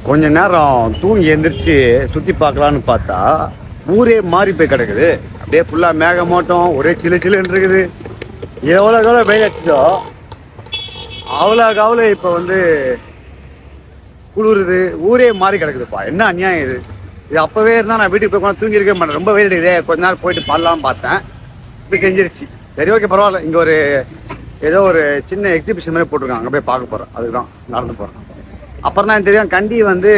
கொஞ்ச நேரம் தூங்கி எந்திரிச்சு சுற்றி பார்க்கலான்னு பார்த்தா ஊரே மாறி போய் கிடக்குது. அப்படியே ஃபுல்லாக மேகமூட்டம், ஒரே சிலு சிலுன்னு இருக்குது. எவ்வளோக்கு எவ்வளோ வெயில் அடிச்சதோ அவ்வளோக்கு அவ்வளோ இப்போ வந்து குளிருது. ஊரே மாறி கிடக்குதுப்பா. என்ன அநியாயம் இது. இது அப்போவே இருந்தால் நான் வீட்டுக்கு போய் கொஞ்சம் தூங்கியிருக்க மாட்டேன். ரொம்ப வெயில் அடிக்குதே, கொஞ்ச நேரம் போயிட்டு பாடலான்னு பார்த்தேன். இப்படி செஞ்சிருச்சு. சரி, ஓகே, பரவாயில்ல. இங்கே ஒரு ஏதோ ஒரு சின்ன எக்ஸிபிஷன் மாதிரி போட்டிருக்காங்க. அங்கே போய் பார்க்க போகிறேன். அதுக்கு தான் நடந்து போகிறேன். அப்புறம் தான் எனக்கு தெரியும், கண்டி வந்து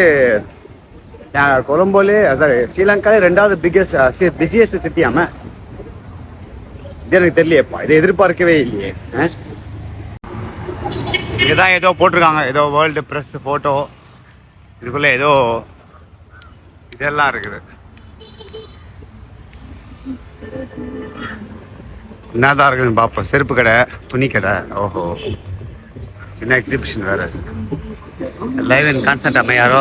கொலம்போலே, சாரி, ஸ்ரீலங்காலே 2வது பிஸியஸ்ட் சிட்டியாம. இது எனக்கு தெரியலையேப்பா. இதை எதிர்பார்க்கவே இல்லையே. இதுதான் ஏதோ போட்டிருக்காங்க, ஏதோ வேர்ல்டு ப்ரெஸ் ஃபோட்டோ. இதுக்குள்ளே ஏதோ இதெல்லாம் இருக்குது. என்னதான் இருக்குதுன்னு பார்ப்போம். செருப்பு கடை, துணி கடை. ஓஹோ, சின்ன எக்ஸிபிஷன் வேறு. லைவ் அண்ட் கான்சர்ட் அமையாரோ.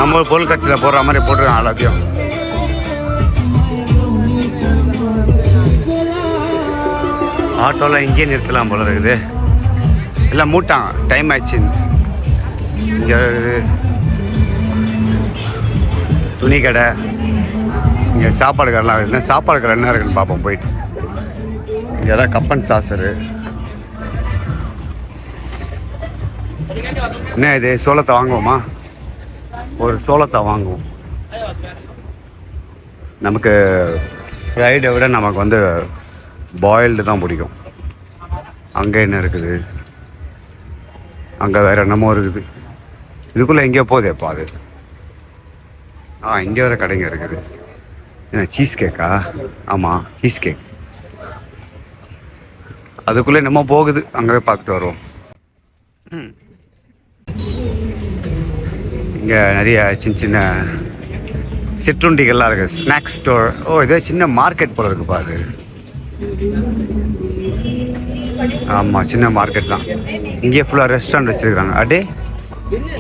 நம்ம பொருள் கட்சியில் போடுற மாதிரி போட்டுருக்காங்க எல்லாத்தையும். ஆட்டோலாம் இங்கேயே நிறுத்தலாம் போல இருக்குது. எல்லாம் மூட்டாங்க, டைம் ஆயிடுச்சு. இங்கே இருக்குது துணி கடை, இங்கே சாப்பாடு கடைலாம் இருக்குது. சாப்பாடு கடை என்ன இருக்குன்னு பார்ப்போம் போயிட்டு. இங்கே தான் கப்பன் சாசரு. என்ன இது, சோளத்தை வாங்குவோமா? ஒரு சோளத்தை வாங்குவோம். நமக்கு ஃப்ரைடை விட நமக்கு வந்து பாயில்டு தான் பிடிக்கும். அங்கே என்ன இருக்குது, அங்கே வேறு என்னமோ இருக்குது. இதுக்குள்ளே எங்கேயோ போகுதேப்பா அது. இங்கே வேறு கடைங்க இருக்குது. என்ன சீஸ் கேக்கா? ஆமாம், சீஸ் கேக். அதுக்குள்ளே என்னமோ போகுது. அங்கே பார்த்துட்டு வருவோம். இங்கே நிறைய சின்ன சின்ன சிற்றுண்டிகள்லாம் இருக்குது. Snacks store. ஓ, இதே சின்ன மார்க்கெட் போல இருக்குப்பா அது. ஆமாம், சின்ன மார்க்கெட் தான். இங்கேயே ஃபுல்லாக ரெஸ்டாரண்ட் வச்சுருக்காங்க. அடே,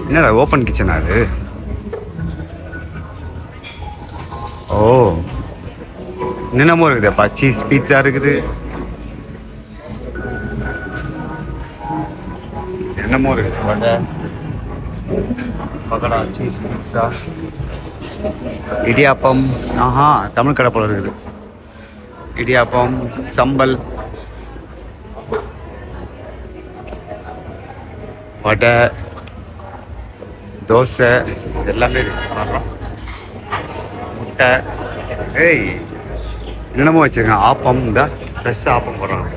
என்னடா ஓப்பன் கிச்சனா அது? ஓ, என்னமோ இருக்குதுப்பா. சீஸ் பீட்சா இருக்குது, என்னமோ இருக்குது. வடை, பக்கடா, சீஸ் பீட்சா, இடியாப்பம். ஆஹா, தமிழ் கடை போல இருக்குது. இடியாப்பம், சம்பல், வடை, தோசை, எல்லாமே வர்றோம். முட்டை, ஏய் என்னமோ வச்சுருக்கேன். ஆப்பம், இந்த ஃப்ரெஷ் ஆப்பம் போடுறாங்க.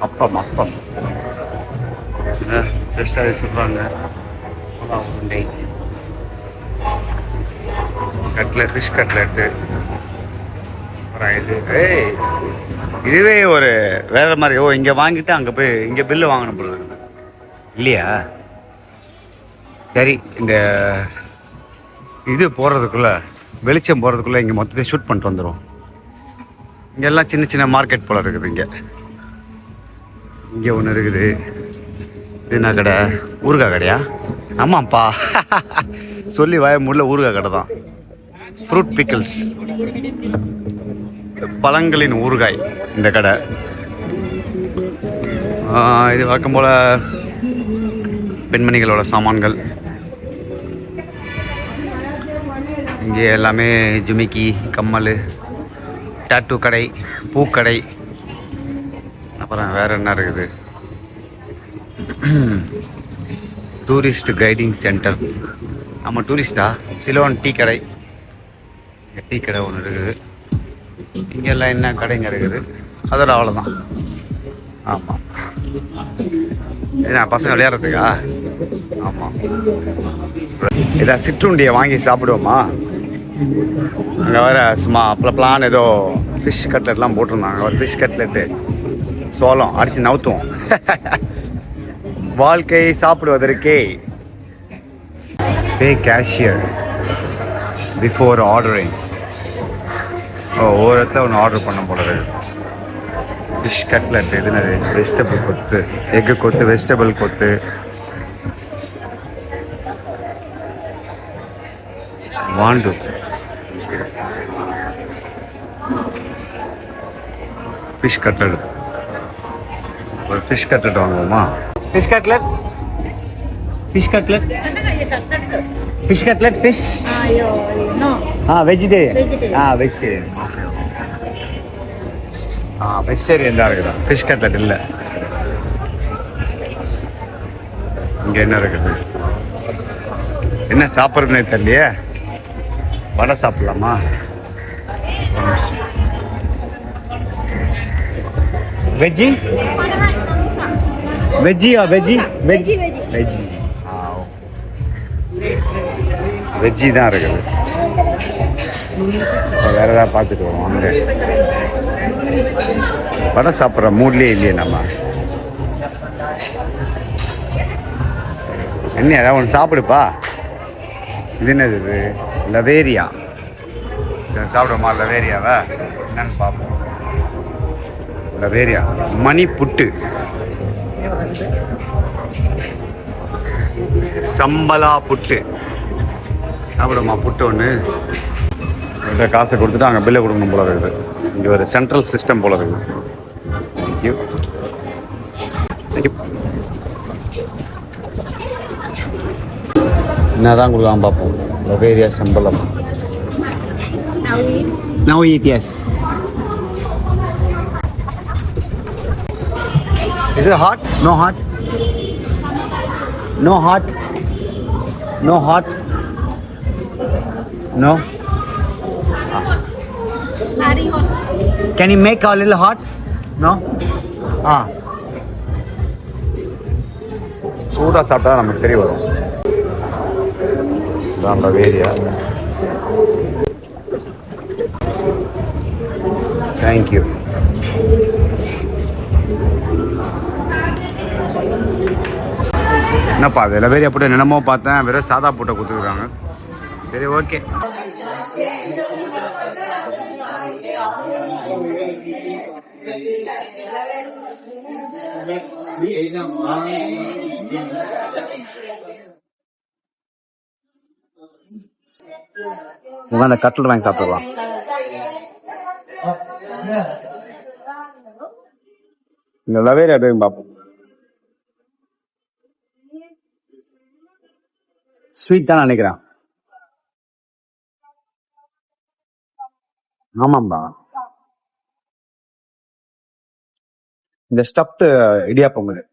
அப்பம் அப்பம் ஃப்ரெஷ்ஷாக சொல்கிறாங்க. உருண்டை, கட்லெட், ஃபிஷ் கட்லெட்டு. அப்புறம் இது, ஏய் இதுவே ஒரு வேறு மாதிரி. ஓ, இங்கே வாங்கிட்டு அங்கே போய் இங்கே பில்லு வாங்கணும் போல இருக்குது இல்லையா? சரி, இந்த இது போகிறதுக்குள்ளே, வெளிச்சம் போகிறதுக்குள்ளே இங்கே மொத்தத்தை ஷூட் பண்ணிட்டு வந்துடும். இங்கெல்லாம் சின்ன சின்ன மார்க்கெட் போல் இருக்குது. இங்கே ஒன்று இருக்குது. இது என்ன கடை? ஊறுகாய் கடையா? ஆமாம்ப்பா, சொல்லி வாய முடியல. ஊறுகாய் கடை தான். ஃப்ரூட் பிக்கிள்ஸ், பழங்களின் ஊறுகாய் இந்த கடை. இது வழக்கம் போல் பெண்மணிகளோட சாமான்கள். இங்கே எல்லாமே ஜுமிக்கி, கம்மல், டாட்டூ கடை, பூக்கடை. அப்புறம் வேறு என்ன இருக்குது? Tourist guiding centre. ஆமாம், டூரிஸ்டா? சிலோன் டீ கடை. டீ கடை ஒன்று இருக்குது. இங்கெல்லாம் என்ன கடைங்க இருக்குது? அதோட அவ்வளோதான். ஆமாம், என்ன பசங்க விளையாடுறதுக்கா? ஆமாம். இதான் சிற்றுண்டியை வாங்கி சாப்பிடுவோமா? அங்கே வேறு சும்மா பிளான் ஏதோ ஃபிஷ் கட்லெட்லாம் போட்டிருந்தாங்க. ஒரு ஃபிஷ் கட்லெட்டு, சோளம் அடித்து நவுத்துவோம். வாழ்க்கை சாப்பிடுவதற்கே. Pay cashier before ordering. ஒரு இடத்துல ஒன்று ஆர்டர் பண்ண போல இருக்குது. ஃபிஷ் கட்லெட், எதுனது? வெஜிடபிள் கொத்து, எக்கு கொத்து, வெஜிடபிள் கொத்து. Want fish cutlet. ஒரு ஃபிஷ் கட்லெட் வாங்குவோமா? Fish cutlet, fish cutlet, fish cutlet, fish. Vegetarian. Vegetarian. Vegetarian தான் இருக்குதா? ஃபிஷ் கட்லெட் இல்லை. இங்கே என்ன இருக்குது? என்ன சாப்பிட்றதுனே தெரியலையே. வடை சாப்பிடலாமா? வெஜ்ஜி, வெஜ்ஜியா? Veggie, veggie, veggie. வெஜ்ஜி தான் இருக்குது. வேற ஏதாவது பார்த்துட்டு வருவோம். அங்கே வடை சாப்பிட்ற மூட்லேயே இல்லையே நம்ம. என்ன ஏதாவது ஒன்று சாப்பிடுப்பா. இது என்னது? இது லவேரியா. சாப்பிடுவோமா லவேரியாவை? என்னன்னு பார்ப்போம். லவேரியா மணி புட்டு, சம்பலா புட்டு. சாப்பிடுமா புட்டு ஒன்று? காசை கொடுத்துட்டு அங்கே பில்லை கொடுக்கணும் போல இருக்குது. இங்கே ஒரு சென்ட்ரல் சிஸ்டம் போல இருக்குது. Thank you, thank you. என்னதான் கொடுக்கலாம் பார்ப்போம். லவேரியா சம்பளம். Now eat, yes. Is it hot? No hot? No hot? No hot? No? Very hot. Can you make a little hot? No? சூடாக சாப்பிட்டா நமக்கு சரி வரும். இதான் லவேரியா. தேங்க்யூ. என்னப்பா அது லவேரியா போட்டு என்னமோ பார்த்தேன், வெறும் சாதா போட்டை கொடுத்துருக்காங்க. சரி, ஓகே. உங்க கட்லெட் வாங்கி சாப்பிடலாம். இந்த லவேரியா பேரும் பார்ப்போம். ஸ்வீட் தான் நினைக்கிறேன். ஆமாம்பா. இந்த ஸ்டஃப்டு இடியாப்பம் இது.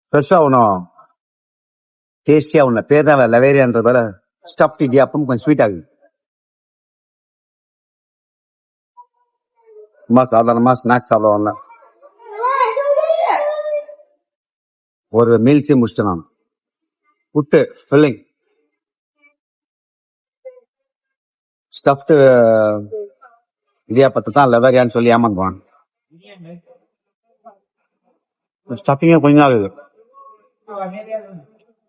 ஃப்ரெஷ்ஷாக ஒன்றும் டேஸ்டியாக ஒன்று. பேர் தான் லவேரியான்றதால ஸ்டஃப்ட் இடியாப்பம் கொஞ்சம் ஸ்வீட் ஆகுது. சும்மா சாதாரணமாக ஸ்நாக்ஸ் சாப்பிடுவாங்கல்ல, ஒரு மீல்ஸே முடிச்சிட்டேன் நான். புட்டு ஃபில்லிங், ஸ்டஃப்டு இடியாப்பத்தை தான் லவேரியான்னு சொல்லி ஏமாந்துவான். ஸ்டஃபிங்கே கொஞ்சம் ஆகுது.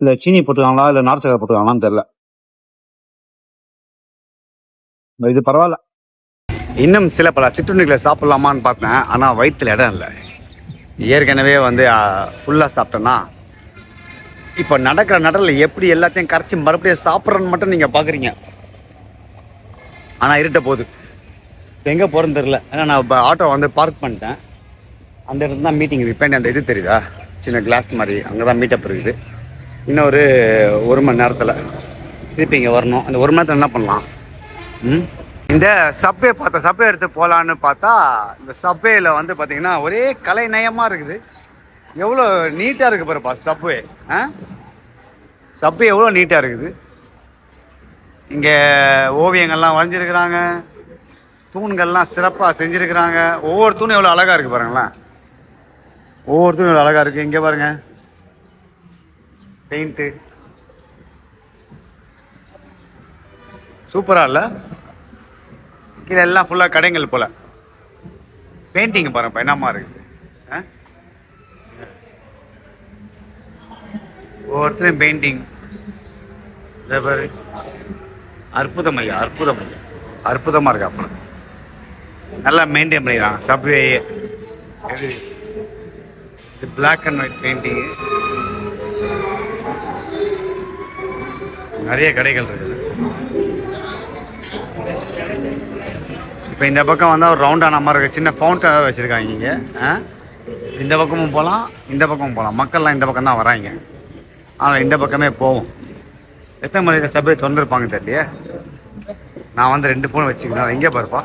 இல்லை சீனி போட்டுருக்காங்களா இல்லை நார்த் சக்கரை போட்டுருக்காங்களான்னு தெரியல. இது பரவாயில்ல. இன்னும் சில பல சிற்றுண்டிகளை சாப்பிட்லாமான்னு பார்த்தேன். ஆனால் வயிற்றுல இடம் இல்லை. ஏற்கனவே வந்து ஃபுல்லாக சாப்பிட்டேன்னா இப்போ நடக்கிற நடரில் எப்படி எல்லாத்தையும் கரைச்சி மறுபடியும் சாப்பிட்றன்னு மட்டும் நீங்கள் பார்க்குறீங்க. ஆனால் இருட்ட போகுது. இப்போ எங்கே போகிறேன்னு தெரில. ஏன்னா நான் இப்போ ஆட்டோ வந்து பார்க் பண்ணிட்டேன். அந்த இடத்துல தான் மீட்டிங் இருக்குது. இப்போ அந்த இது தெரியுதா, சின்ன கிளாஸ் மாதிரி, அங்கே தான் மீட்டப் இருக்குது. இன்னும் ஒரு மணி நேரத்தில் திருப்பி இங்கே வரணும். அந்த ஒரு மணி நேரத்தில் என்ன பண்ணலாம்? இந்த சப்வே பார்த்தா, சப்வே எடுத்து போகலான்னு பார்த்தா இந்த சப்வேயில் வந்து பார்த்தீங்கன்னா ஒரே கலை நயமாக இருக்குது. எவ்வளோ நீட்டாக இருக்குது பாருப்பா சப்வே. சப்வே எவ்வளோ நீட்டாக இருக்குது. இங்கே ஓவியங்கள்லாம் வரைஞ்சிருக்கிறாங்க, தூண்கள்லாம் சிறப்பாக செஞ்சுருக்கிறாங்க. ஒவ்வொரு தூணும் எவ்வளோ அழகாக இருக்குது பாருங்களேன். ஒவ்வொரு தூணும் எவ்வளோ அழகாக இருக்குது. இங்கே பாருங்கள், பெயிண்ட்டு சூப்பராக இல்லை? கீழே எல்லாம் ஃபுல்லாக கடைங்கள் போல். பெயிண்டிங் பாருங்கப்பா என்னம்மா இருக்குது. ஒவ்வொருத்தரும் பெயிண்டிங். இதே பாரு, அற்புதம் ஐயா, அற்புதம் ஐயா, அற்புதமாக இருக்கு. அப்புறம் நல்லா மெயின்டைன் பண்ணிடுறாங்க சப்வே. இது பிளாக் அண்ட் ஒயிட் பெயிண்டிங்கு. நிறைய கடைகள் இருக்குது. இப்போ இந்த பக்கம் வந்தால் ஒரு ரவுண்டான மாதிரி இருக்குது, சின்ன ஃபவுண்டன் வச்சுருக்காங்க இங்கே. இந்த பக்கமும் போகலாம், இந்த பக்கமும் போகலாம். மக்கள்லாம் இந்த பக்கம் தான் வராங்க, ஆனால் இந்த பக்கமே போவோம். எத்தனை மணிக்கு சபை திறந்துருப்பாங்க தெரியலையே. நான் வந்து 2 ஃபோன் வச்சுக்கணும். எங்கே பாருப்பா,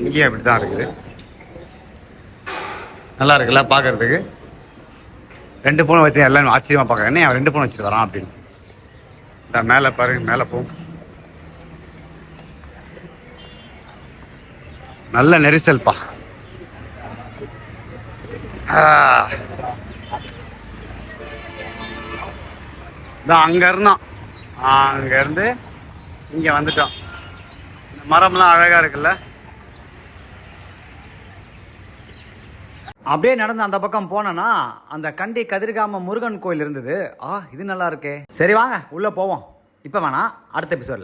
இங்கேயும் அப்படி தான் இருக்குது. நல்லா இருக்குல்ல பார்க்குறதுக்கு. 2 ஃபோன் வச்சு எல்லாம் ஆச்சரியமாக பார்க்குறேன், என்ன 2 ஃபோன் வச்சுட்டு வரான் அப்படின்னு. இந்த மேலே பாருங்க, மேலே போகும். நல்ல நெரிசல்ப்பா. இதான் அங்கே இருந்தோம், அங்கேருந்து இங்கே வந்துட்டோம். இந்த மரம்லாம் அழகாக இருக்குல்ல. அப்படியே நடந்து அந்த பக்கம் போனோன்னா அந்த கண்டி கதிர்காம முருகன் கோயில் இருந்தது. இது நல்லா இருக்கே. சரி வாங்க உள்ள போவோம். இப்போ வேணாம், அடுத்த எபிசோட்ல.